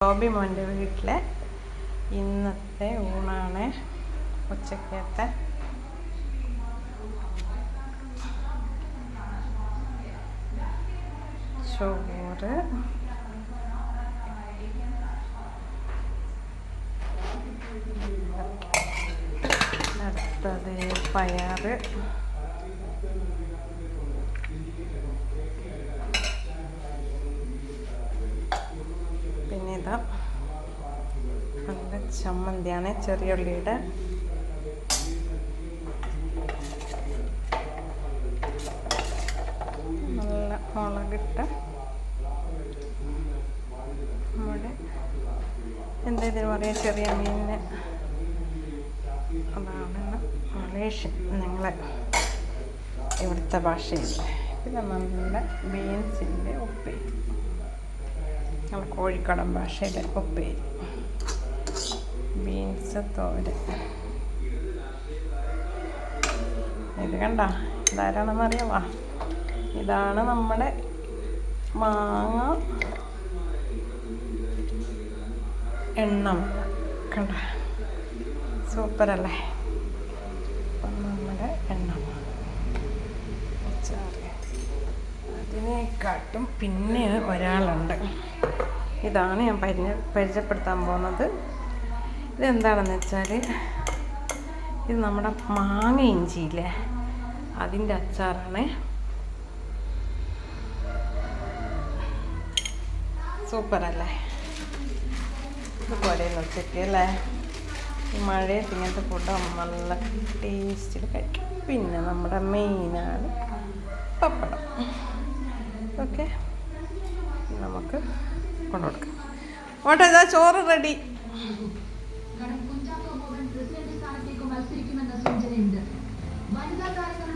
ബോബി മോൻ്റെ വീട്ടിലെ ഇന്നത്തെ ഊണാണ്. ഉച്ചക്കത്തെ ചോറ്, അടുത്തത് പയറ്, പിന്നെ ഇതാ നല്ല ചമ്മന്തിയാണ് ചെറിയ ഉള്ളിയുടെ. നല്ല മുളകിട്ട നമ്മുടെ എന്തെങ്കിലും പറയാം ചെറിയ മീനിന് അതാണ് മലേഷ്യൻ ഞങ്ങളെ ഇവിടുത്തെ ഭാഷയിൽ. പിന്നെ നല്ല ബീൻസിൻ്റെ ഉപ്പേരി, ഞങ്ങൾ കോഴിക്കോടൻ ഭാഷയിലെ ഉപ്പേരി, ബീൻസ് തോരൻ. ഇത് കണ്ട ഇതാരാണെന്ന് അറിയാമോ? ഇതാണ് നമ്മുടെ മാങ്ങ എണ്ണ കണ്ട, സൂപ്പറല്ലേ? അപ്പം നമ്മുടെ എണ്ണ അതിനെക്കാട്ടും പിന്നെ ഒരാളുണ്ട്. ഇതാണ് ഞാൻ പരിചയപ്പെടുത്താൻ പോകുന്നത്. ഇതെന്താണെന്ന് വെച്ചാൽ ഇത് നമ്മുടെ മാങ്ങ ഇഞ്ചിയില്ലേ അതിൻ്റെ അച്ചാറാണ്. സൂപ്പറല്ലേ? ഇതുപോലെ ഉച്ചയ്ക്ക് അല്ലേ ഈ മഴയത്ത് ഇങ്ങനത്തെ ഫുഡ് നല്ല ടേസ്റ്റിൽ കഴിക്കും. പിന്നെ നമ്മുടെ മെയിനാണ് പപ്പടം. ഓക്കെ, നമുക്ക് കൊണ്ടുകൊടുക്കാം. ഓട്ടെ, ഇതാ ചോറ് റെഡി. മത്സരിക്കുമെന്ന സൂചനയുണ്ട്. വനിതാ താരങ്ങൾ